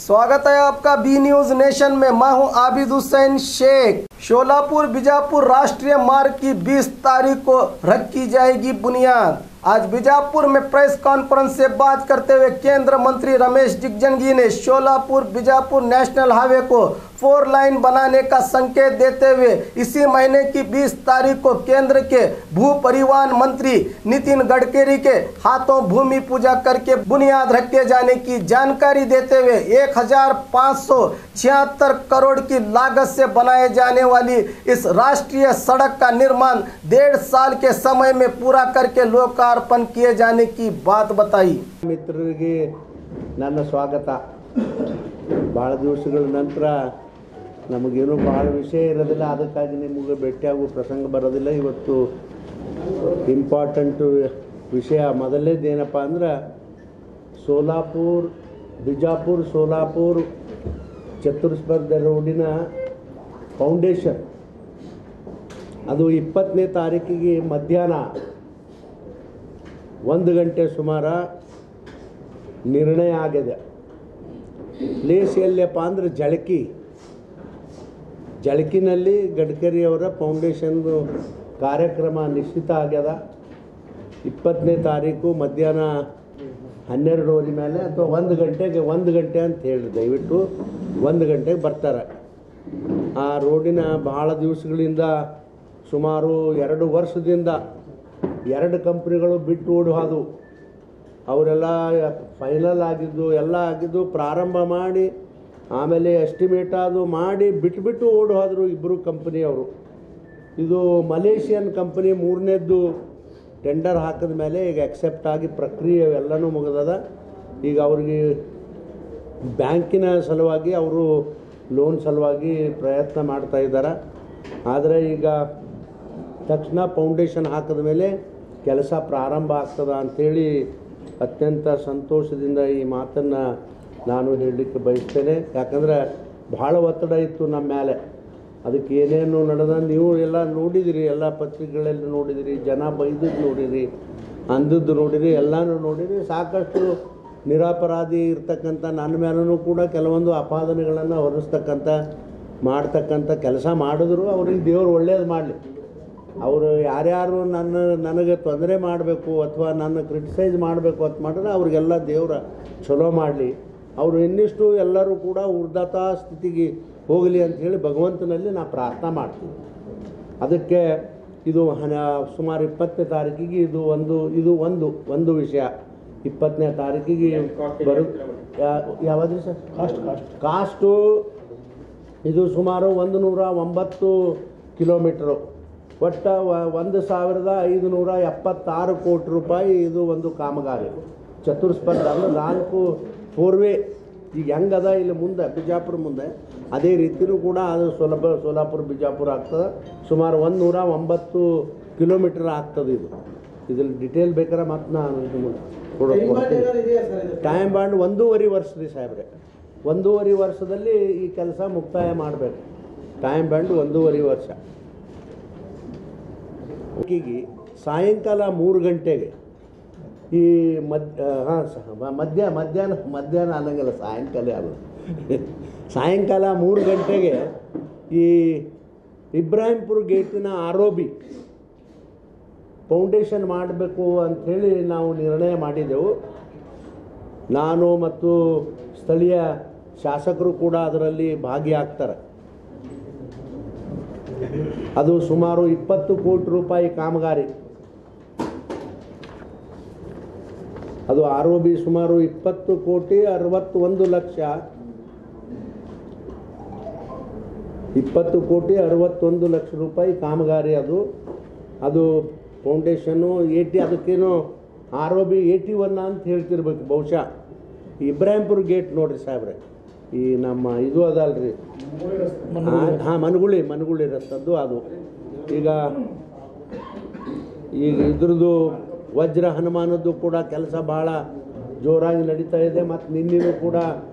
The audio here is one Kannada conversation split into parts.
स्वागत है आपका बी न्यूज नेशन में। मैं हूं आबिद हुसैन शेख। शोलापुर बीजापुर राष्ट्रीय मार्ग की 20 तारीख को रखी जाएगी बुनियाद। आज बीजापुर में प्रेस कॉन्फ्रेंस से बात करते हुए केंद्र मंत्री रमेश जिगजंगी ने शोलापुर बीजापुर नेशनल हाईवे को 4 लाइन बनाने का संकेत देते हुए इसी महीने की 20 तारीख को केंद्र के भू परिवहन मंत्री नितिन गडकरी के हाथों भूमि पूजा करके बुनियाद रखे जाने की जानकारी देते हुए 1576 करोड़ की लागत से बनाए जाने वाली इस राष्ट्रीय सड़क का निर्माण 1.5 साल के समय में पूरा करके लोकार्पण किए जाने की बात बताई। ಮಿತ್ರರಿಗೆ ನನ್ನ ಸ್ವಾಗತ। ಭಾಳ ದಿವಸಗಳ ನಂತರ ನಮಗೇನು ಭಾಳ ವಿಷಯ ಇರೋದಿಲ್ಲ, ಅದಕ್ಕಾಗಿ ನಿಮಗೆ ಭೇಟಿಯಾಗುವ ಪ್ರಸಂಗ ಬರೋದಿಲ್ಲ। ಇವತ್ತು ಇಂಪಾರ್ಟೆಂಟ್ ವಿಷಯ ಮೊದಲನೇದೇನಪ್ಪ ಅಂದ್ರೆ ಬಿಜಾಪುರ ಸೋಲಾಪುರ ಚತುಷ್ಪಥ ರೋಡಿನ ಫೌಂಡೇಶನ್ ಅದು 20ನೇ ತಾರೀಕಿಗೆ ಮಧ್ಯಾಹ್ನ 1 ಗಂಟೆ ಸುಮಾರು ನಿರ್ಣಯ ಆಗಿದೆ। ಪ್ಲೇಸ್ ಎಲ್ಲಪ್ಪ ಅಂದ್ರೆ ಜಳಕಿನಲ್ಲಿ ಗಡ್ಕರಿ ಅವರ ಫೌಂಡೇಶನ್ ಕಾರ್ಯಕ್ರಮ ನಿಶ್ಚಿತ ಆಗ್ಯದ। 20ನೇ ತಾರೀಕು ಮಧ್ಯಾಹ್ನ 12 ಮೇಲೆ ಅಥವಾ 1 ಗಂಟೆ ಅಂತ ಹೇಳಿ ದಯವಿಟ್ಟು 1 ಗಂಟೆಗೆ ಬರ್ತಾರೆ। ಆ ರೋಡಿನ ಭಾಳ ದಿವಸಗಳಿಂದ ಸುಮಾರು 2 ವರ್ಷದಿಂದ 2 ಕಂಪ್ನಿಗಳು ಬಿಟ್ಟು ಓಡೋದು, ಅವರೆಲ್ಲ ಫೈನಲ್ ಆಗಿದ್ದು ಎಲ್ಲ ಆಗಿದ್ದು ಪ್ರಾರಂಭ ಮಾಡಿ ಆಮೇಲೆ ಎಸ್ಟಿಮೇಟ್ ಅದು ಮಾಡಿ ಬಿಟ್ಟು ಓಡೋದ್ರು ಇಬ್ಬರು ಕಂಪ್ನಿಯವರು। ಇದು ಮಲೇಷಿಯನ್ ಕಂಪ್ನಿ 3ನೇದ್ದು ಟೆಂಡರ್ ಹಾಕಿದ ಮೇಲೆ ಈಗ ಎಕ್ಸೆಪ್ಟ್ ಆಗಿ ಪ್ರಕ್ರಿಯೆ ಎಲ್ಲನೂ ಮುಗಿದದ। ಈಗ ಅವ್ರಿಗೆ ಬ್ಯಾಂಕಿನ ಸಲುವಾಗಿ ಅವರು ಲೋನ್ ಸಲುವಾಗಿ ಪ್ರಯತ್ನ ಮಾಡ್ತಾ ಇದ್ದಾರೆ। ಆದರೆ ಈಗ ತಕ್ಷಣ ಫೌಂಡೇಶನ್ ಹಾಕಿದ ಮೇಲೆ ಕೆಲಸ ಪ್ರಾರಂಭ ಆಗ್ತದ ಅಂಥೇಳಿ ಅತ್ಯಂತ ಸಂತೋಷದಿಂದ ಈ ಮಾತನ್ನು ನಾನು ಹೇಳಲಿಕ್ಕೆ ಬಯಸ್ತೇನೆ। ಯಾಕಂದರೆ ಭಾಳ ಒತ್ತಡ ಇತ್ತು ನಮ್ಮ ಮೇಲೆ, ಅದಕ್ಕೆ ಏನೇನು ನಡೆದ ನೀವು ಎಲ್ಲ ನೋಡಿದಿರಿ, ಎಲ್ಲ ಪತ್ರಿಕೆಗಳಲ್ಲಿ ನೋಡಿದಿರಿ, ಜನ ಬೈದದ್ದು ನೋಡಿರಿ, ಅಂದದ್ದು ನೋಡಿರಿ, ಎಲ್ಲನೂ ನೋಡಿರಿ। ಸಾಕಷ್ಟು ನಿರಪರಾಧಿ ಇರ್ತಕ್ಕಂಥ ನನ್ನ ಮೇಲೂ ಕೂಡ ಕೆಲವೊಂದು ಅಪಾದನೆಗಳನ್ನು ಮಾಡ್ತಕ್ಕಂಥ ಕೆಲಸ ಮಾಡಿದ್ರು। ಅವ್ರಿಗೆ ದೇವರು ಒಳ್ಳೇದು ಮಾಡಲಿ। ಅವರು ಯಾರ್ಯಾರು ನನಗೆ ತೊಂದರೆ ಮಾಡಬೇಕು ಅಥವಾ ನನ್ನ ಕ್ರಿಟಿಸೈಸ್ ಮಾಡಬೇಕು ಅಂತ ಮಾಡಿದ್ರೆ ಅವ್ರಿಗೆಲ್ಲ ದೇವರ ಚಲೋ ಮಾಡಲಿ, ಅವರು ಇನ್ನಿಷ್ಟು ಎಲ್ಲರೂ ಕೂಡ ಉರ್ಧತಾ ಸ್ಥಿತಿಗೆ ಹೋಗಲಿ ಅಂಥೇಳಿ ಭಗವಂತನಲ್ಲಿ ನಾನು ಪ್ರಾರ್ಥನೆ ಮಾಡ್ತೀನಿ। ಅದಕ್ಕೆ ಇದು ಸುಮಾರು 20ನೇ ತಾರೀಕಿಗೆ ಇದು ಒಂದು ವಿಷಯ 20ನೇ ತಾರೀಕಿಗೆ ಯಾವ್ದು ಸರ್ ಕಾಸ್ಟು ಇದು ಸುಮಾರು 109 ಕಿಲೋಮೀಟ್ರು, ಒಟ್ಟು 1576 ಕೋಟಿ ರೂಪಾಯಿ ಇದು ಒಂದು ಕಾಮಗಾರಿ ಚತುಷ್ಪಥ ಅಂದ್ರೆ 4 4 ಈಗ ಹೆಂಗದ ಇಲ್ಲಿ ಮುಂದೆ ಬಿಜಾಪುರ ಮುಂದೆ ಅದೇ ರೀತಿಯೂ ಕೂಡ ಅದು ಸೋಲಾಪುರ ಬಿಜಾಪುರ ಆಗ್ತದೆ। ಸುಮಾರು 109 ಕಿಲೋಮೀಟರ್ ಆಗ್ತದೆ। ಇದ್ರಲ್ಲಿ ಡಿಟೇಲ್ ಬೇಕಾದ್ರೆ ಮತ್ತೆ ನಾನು ಟೈಮ್ ಬಾಂಡ್ 1.5 ವರ್ಷ ರೀ ಸಾಹೇಬ್ರೆ, 1.5 ವರ್ಷದಲ್ಲಿ ಈ ಕೆಲಸ ಮುಕ್ತಾಯ ಮಾಡಬೇಕು। ಟೈಮ್ ಬಾಂಡ್ 1.5 ವರ್ಷ। ಸಾಯಂಕಾಲ 3 ಗಂಟೆಗೆ ಈ ಮಧ್ಯಾಹ್ನ ಅನ್ನಂಗಿಲ್ಲ, ಸಾಯಂಕಾಲ 3 ಗಂಟೆಗೆ ಈ ಇಬ್ರಾಹಿಂಪುರ ಗೇಟಿನ ಆರೋಬಿ ಫೌಂಡೇಶನ್ ಮಾಡಬೇಕು ಅಂಥೇಳಿ ನಾವು ನಿರ್ಣಯ ಮಾಡಿದೆವು। ನಾನು ಮತ್ತು ಸ್ಥಳೀಯ ಶಾಸಕರು ಕೂಡ ಅದರಲ್ಲಿ ಭಾಗಿಯಾಗ್ತಾರೆ। ಅದು ಸುಮಾರು 20 ಕೋಟಿ ರೂಪಾಯಿ ಕಾಮಗಾರಿ, ಅದು ಆರೋಬಿ ಸುಮಾರು 20 ಕೋಟಿ 61 ಲಕ್ಷ 20 ಕೋಟಿ 61 ಲಕ್ಷ ರೂಪಾಯಿ ಕಾಮಗಾರಿ ಅದು ಫೌಂಡೇಶನ್ನು ಅದಕ್ಕೇನೋ ಆರೋಬಿ 81 ಅಂತ ಹೇಳ್ತಿರ್ಬೇಕು ಬಹುಶಃ। ಇಬ್ರಾಹಿಂಪುರ ಗೇಟ್ ನೋಡ್ರಿ ಸಾಹೇಬ್ರೆ, ಈ ನಮ್ಮ ಇದು ಅದಲ್ರಿ ಮನಗುಳಿ ರಸ್ತದ್ದು ಅದು ಈಗ ಇದ್ರದ್ದು ವಜ್ರ ಹನುಮಾನದ್ದು ಕೂಡ ಕೆಲಸ ಭಾಳ ಜೋರಾಗಿ ನಡೀತಾ ಇದೆ। ಮತ್ತು ನಿನ್ನೆನೂ ಕೂಡ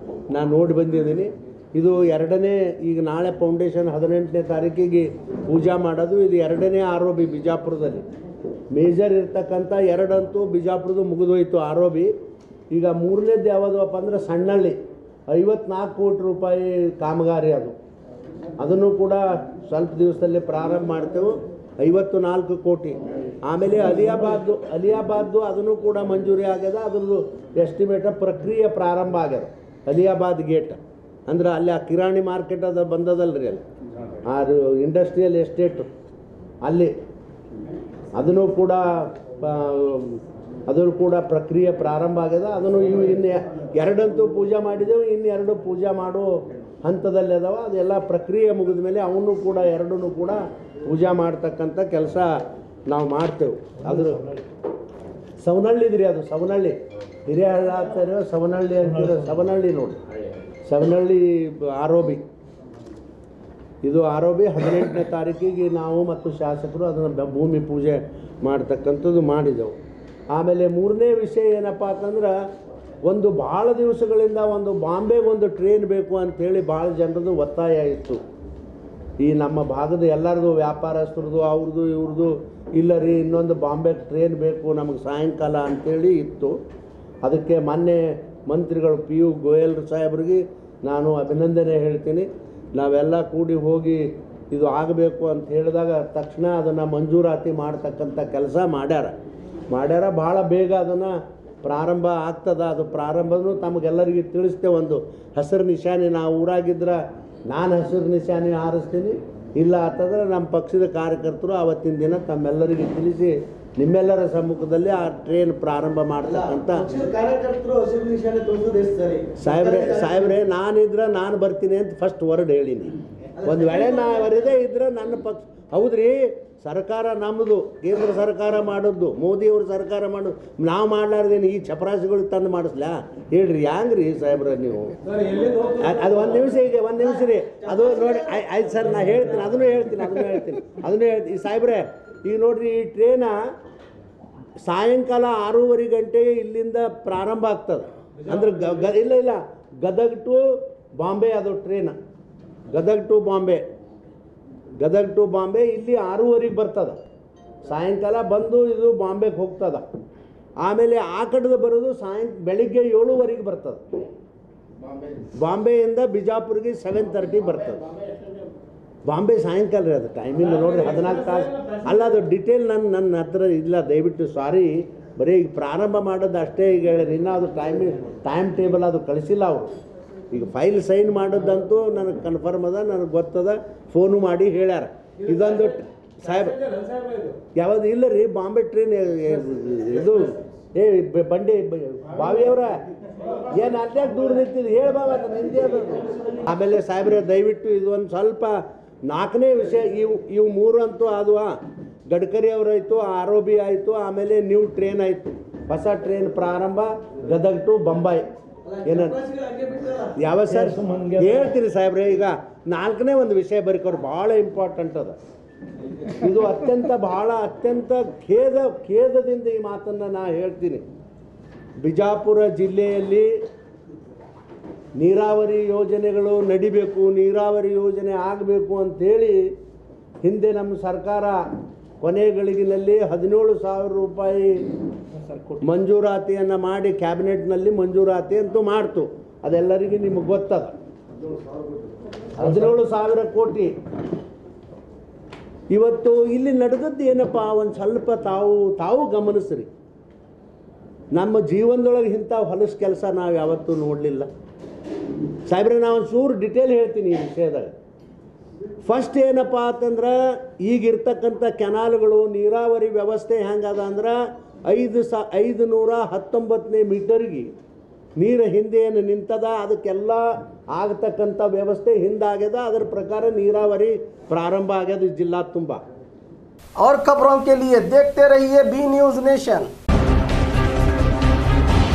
ನಾನು ನೋಡಿ ಬಂದಿದ್ದೀನಿ। ಇದು 2ನೇ ಈಗ ನಾಳೆ ಫೌಂಡೇಶನ್ 18ನೇ ತಾರೀಕಿಗೆ ಪೂಜಾ ಮಾಡೋದು। ಇದು 2ನೇ ಆರೋಬಿ ಬಿಜಾಪುರದಲ್ಲಿ ಮೇಜರ್ ಇರ್ತಕ್ಕಂಥ 2 ಅಂತೂ ಬಿಜಾಪುರದ್ದು ಮುಗಿದೋಯ್ತು ಆರೋಬಿ। ಈಗ 3ನೇದು ಯಾವುದಪ್ಪ ಅಂದ್ರೆ ಸಣ್ಣಹಳ್ಳಿ 54 ಕೋಟಿ ರೂಪಾಯಿ ಕಾಮಗಾರಿ ಅದನ್ನು ಕೂಡ ಸ್ವಲ್ಪ ದಿವಸದಲ್ಲಿ ಪ್ರಾರಂಭ ಮಾಡ್ತೇವೆ. 54 ಕೋಟಿ. ಆಮೇಲೆ ಅಲಿಯಾಬಾದ್ದು ಅದನ್ನು ಕೂಡ ಮಂಜೂರಿ ಆಗ್ಯದ. ಅದ್ರದ್ದು ಎಸ್ಟಿಮೇಟ ಪ್ರಕ್ರಿಯೆ ಪ್ರಾರಂಭ ಆಗ್ಯದ. ಅಲಿಯಾಬಾದ್ ಗೇಟ್ ಅಂದ್ರೆ ಅಲ್ಲಿ ಆ ಕಿರಾಣಿ ಮಾರ್ಕೆಟ್ ಅದು ಬಂದದಲ್ರಿ, ಅಲ್ಲಿ ಅದು ಇಂಡಸ್ಟ್ರಿಯಲ್ ಎಸ್ಟೇಟು ಅಲ್ಲಿ ಅದನ್ನು ಕೂಡ ಪ್ರಕ್ರಿಯೆ ಪ್ರಾರಂಭ ಆಗ್ಯದ. ಅದನ್ನು ಇನ್ನು 2 ಪೂಜೆ ಮಾಡಿದೆವು, ಇನ್ನು 2 ಪೂಜೆ ಮಾಡೋ ಹಂತದಲ್ಲಿ ಅದಾವ. ಅದೆಲ್ಲ ಪ್ರಕ್ರಿಯೆ ಮುಗಿದ ಮೇಲೆ ಅವನು ಕೂಡ 2 ಕೂಡ ಪೂಜೆ ಮಾಡ್ತಕ್ಕಂಥ ಕೆಲಸ ನಾವು ಮಾಡ್ತೇವೆ. ಅದ್ರ ಸವನಹಳ್ಳಿ ಇದ್ರಿ, ಅದು ಸವನಹಳ್ಳಿ ಹಿರಿಯಹಳ್ಳ ಆಗ್ತಾರೆ, ಸವನಹಳ್ಳಿ ಅಂತಿರೋ ಸವನಹಳ್ಳಿ ನೋಡಿ, ಸವನಹಳ್ಳಿ ಆರೋಬಿ. ಇದು ಆರೋಬಿ 18ನೇ ತಾರೀಕಿಗೆ ನಾವು ಮತ್ತು ಶಾಸಕರು ಅದನ್ನು ಭೂಮಿ ಪೂಜೆ ಮಾಡ್ತಕ್ಕಂಥದ್ದು ಮಾಡಿದೆವು. ಆಮೇಲೆ 3ನೇ ವಿಷಯ ಏನಪ್ಪ ಅಂತಂದ್ರೆ, ಒಂದು ಭಾಳ ದಿವಸಗಳಿಂದ ಒಂದು ಬಾಂಬೆಗೆ ಒಂದು ಟ್ರೈನ್ ಬೇಕು ಅಂಥೇಳಿ ಭಾಳ ಜನರದು ಒತ್ತಾಯ ಇತ್ತು. ಈ ನಮ್ಮ ಭಾಗದ ಎಲ್ಲರದು ವ್ಯಾಪಾರಸ್ಥರದು ಅವ್ರದ್ದು ಇವ್ರದ್ದು, ಇಲ್ಲ ರೀ ಇನ್ನೊಂದು ಬಾಂಬೆಗೆ ಟ್ರೈನ್ ಬೇಕು ನಮಗೆ ಸಾಯಂಕಾಲ ಅಂಥೇಳಿ ಇತ್ತು. ಅದಕ್ಕೆ ಮೊನ್ನೆ ಮಂತ್ರಿಗಳು PU ಗೋಯಲ್ ಸಾಹೇಬ್ರಿಗೆ ನಾನು ಅಭಿನಂದನೆ ಹೇಳ್ತೀನಿ. ನಾವೆಲ್ಲ ಕೂಡಿ ಹೋಗಿ ಇದು ಆಗಬೇಕು ಅಂತ ಹೇಳಿದಾಗ ತಕ್ಷಣ ಅದನ್ನು ಮಂಜೂರಾತಿ ಮಾಡ್ತಕ್ಕಂಥ ಕೆಲಸ ಮಾಡ್ಯಾರ. ಭಾಳ ಬೇಗ ಅದನ್ನು ಪ್ರಾರಂಭ ಆಗ್ತದೆ. ಅದು ಪ್ರಾರಂಭನೂ ತಮಗೆಲ್ಲರಿಗೆ ತಿಳಿಸ್ತೇವೆ. ಒಂದು ಹಸಿರು ನಿಶಾನೆ, ನಾವು ಊರಾಗಿದ್ರೆ ನಾನು ಹಸಿರು ನಿಶಾನೆ ಹಾರಿಸ್ತೀನಿ, ಇಲ್ಲ ಅಂತಂದ್ರೆ ನಮ್ಮ ಪಕ್ಷದ ಕಾರ್ಯಕರ್ತರು ಆವತ್ತಿನ ದಿನ ತಮ್ಮೆಲ್ಲರಿಗೆ ತಿಳಿಸಿ ನಿಮ್ಮೆಲ್ಲರ ಸಮ್ಮುಖದಲ್ಲಿ ಆ ಟ್ರೈನ್ ಪ್ರಾರಂಭ ಮಾಡ್ತಕ್ಕಂಥ ಕಾರ್ಯಕರ್ತರು ಹಸಿರು ನಿಶಾನೆ ಸಾಹೇಬ್ರೆ ನಾನಿದ್ರೆ ನಾನು ಬರ್ತೀನಿ ಅಂತ ಫಸ್ಟ್ ವರ್ಡ್ ಹೇಳೀನಿ. ಒಂದು ವೇಳೆ ನಾ ಬರದೇ ಇದ್ರೆ ನನ್ನ ಪಕ್ಷ, ಹೌದ್ರಿ ಸರ್ಕಾರ ನಮ್ಮದು, ಕೇಂದ್ರ ಸರ್ಕಾರ ಮಾಡೋದು, ಮೋದಿಯವ್ರ ಸರ್ಕಾರ ಮಾಡೋದು, ನಾವು ಮಾಡ್ಲಾರ್ದೇನು ಈ ಚಪರಾಸಿಗಳಿಗೆ ತಂದು ಮಾಡಿಸ್ಲಾ ಹೇಳ್ರಿ? ಹ್ಯಾಂಗ್ರಿ ಸಾಹೇಬ್ರ ನೀವು? ಅದು ಒಂದು ನಿಮಿಷ ರೀ, ಅದು ನೋಡಿ ಆಯ್ತು ಸರ್, ನಾ ಹೇಳ್ತೀನಿ, ಅದನ್ನು ಹೇಳ್ತೀನಿ. ಈ ಸಾಹೇಬ್ರೆ ಈಗ ನೋಡ್ರಿ, ಈ ಟ್ರೇನ ಸಾಯಂಕಾಲ 6:30 ಗಂಟೆಗೆ ಇಲ್ಲಿಂದ ಪ್ರಾರಂಭ ಆಗ್ತದೆ. ಅಂದ್ರೆ ಇಲ್ಲ ಗದಗ್ ಟು ಬಾಂಬೆ ಅದು ಟ್ರೇನ, ಗದಗ್ ಟು ಬಾಂಬೆ ಇಲ್ಲಿ 6:30 ಬರ್ತದೆ. ಸಾಯಂಕಾಲ ಬಂದು ಇದು ಬಾಂಬೆಗೆ ಹೋಗ್ತದೆ. ಆಮೇಲೆ ಆ ಕಡೆದು ಬರೋದು ಬೆಳಿಗ್ಗೆ 7:30 ಬರ್ತದೆ. ಬಾಂಬೆಯಿಂದ ಬಿಜಾಪುರ್ಗೆ 7:30 ಬರ್ತದೆ. ಬಾಂಬೆ ಸಾಯಂಕಾಲ ರೀ, ಅದು ಟೈಮಿಂಗ್ ನೋಡಿರಿ 14 ತಾಸು ಅಲ್ಲ. ಅದು ಡಿಟೇಲ್ ನನ್ನ ಹತ್ರ ಇಲ್ಲ, ದಯವಿಟ್ಟು ಸಾರಿ. ಬರೀ ಈಗ ಪ್ರಾರಂಭ ಮಾಡೋದು ಅಷ್ಟೇ ಈಗ ಹೇಳಿರಿ, ಇನ್ನೂ ಅದು ಟೈಮ್ ಟೇಬಲ್ ಅದು ಕಳಿಸಿಲ್ಲ ಅವರು. ಈಗ ಫೈಲ್ ಸೈನ್ ಮಾಡೋದಂತೂ ನನಗೆ ಕನ್ಫರ್ಮ್ ಅದ, ನನಗೆ ಗೊತ್ತದ, ಫೋನು ಮಾಡಿ ಹೇಳ್ಯಾರ. ಇದೊಂದು ಸಾಹೇಬ್ ಯಾವುದು ಇಲ್ಲ ರೀ, ಬಾಂಬೆ ಟ್ರೈನ್ ಇದು ಬಂಡಿ ಬಾವಿಯವರ ಏನು ಅಲ್ಲಾಕ್ ದೂರ ನಿಂತಿದ್ದು ಹೇಳ್ಬಾವ ನಿಂದೇ. ಆಮೇಲೆ ಸಾಹೇಬ್ರೆ ದಯವಿಟ್ಟು ಇದು ಒಂದು ಸ್ವಲ್ಪ 4ನೇ ವಿಷಯ, ಇವು 3 ಅಂತೂ ಆದ್ವ. ಗಡ್ಕರಿ ಅವರಾಯಿತು, ROB ಆಯಿತು, ಆಮೇಲೆ ನ್ಯೂ ಟ್ರೈನ್ ಆಯಿತು, ಹೊಸ ಟ್ರೈನ್ ಪ್ರಾರಂಭ ಗದಗ್ ಟು ಬೊಂಬಾಯಿ. ಯಾವ ಸರ್ ಹೇಳ್ತೀನಿ ಸಾಹೇಬ್ರೆ. ಈಗ 4ನೇ ಒಂದು ವಿಷಯ ಬರ್ಕೋರು, ಭಾಳ ಇಂಪಾರ್ಟೆಂಟ್ ಅದ. ಇದು ಅತ್ಯಂತ ಖೇದದಿಂದ ಈ ಮಾತನ್ನು ನಾ ಹೇಳ್ತೀನಿ. ಬಿಜಾಪುರ ಜಿಲ್ಲೆಯಲ್ಲಿ ನೀರಾವರಿ ಯೋಜನೆಗಳು ನಡಿಬೇಕು, ನೀರಾವರಿ ಯೋಜನೆ ಆಗಬೇಕು ಅಂಥೇಳಿ ಹಿಂದೆ ನಮ್ಮ ಸರ್ಕಾರ ಕೊನೆ ಗಳಿಗೆನಲ್ಲಿ 17,000 ರೂಪಾಯಿ ಮಂಜೂರಾತಿಯನ್ನು ಮಾಡಿ ಕ್ಯಾಬಿನೆಟ್ನಲ್ಲಿ ಮಂಜೂರಾತಿ ಅಂತೂ ಮಾಡ್ತು. ಅದೆಲ್ಲರಿಗೂ ನಿಮಗೆ ಗೊತ್ತದ. 17,000 ಕೋಟಿ. ಇವತ್ತು ಇಲ್ಲಿ ನಡೆದದ್ದು ಏನಪ್ಪ, ಒಂದು ಸ್ವಲ್ಪ ತಾವು ಗಮನಿಸ್ರಿ. ನಮ್ಮ ಜೀವನದೊಳಗೆ ಇಂಥ ಹೊಲಸು ಕೆಲಸ ನಾವು ಯಾವತ್ತೂ ನೋಡಲಿಲ್ಲ ಸಾಹೇಬ್ರೆ. ನಾವು ಒಂದು ಚೂರು ಡಿಟೇಲ್ ಹೇಳ್ತೀನಿ ಈ ವಿಷಯದಾಗ. ಫಸ್ಟ್ ಏನಪ್ಪ ಅಂತಂದ್ರೆ, ಈಗಿರ್ತಕ್ಕಂಥ ಕೆನಾಲ್ಗಳು ನೀರಾವರಿ ವ್ಯವಸ್ಥೆ ಹೆಂಗದ ಅಂದ್ರೆ 519ನೇ ಮೀಟರ್ಗೆ ನೀರು ಹಿಂದೆ ಏನು ನಿಂತದ ಅದಕ್ಕೆಲ್ಲ ಆಗತಕ್ಕಂಥ ವ್ಯವಸ್ಥೆ ಹಿಂದಾಗ್ಯದ. ಅದರ ಪ್ರಕಾರ ನೀರಾವರಿ ಪ್ರಾರಂಭ ಆಗ್ಯದ ಜಿಲ್ಲಾ ತುಂಬ. और खबरों के लिए देखते रहिए बी न्यूज़ नेशन।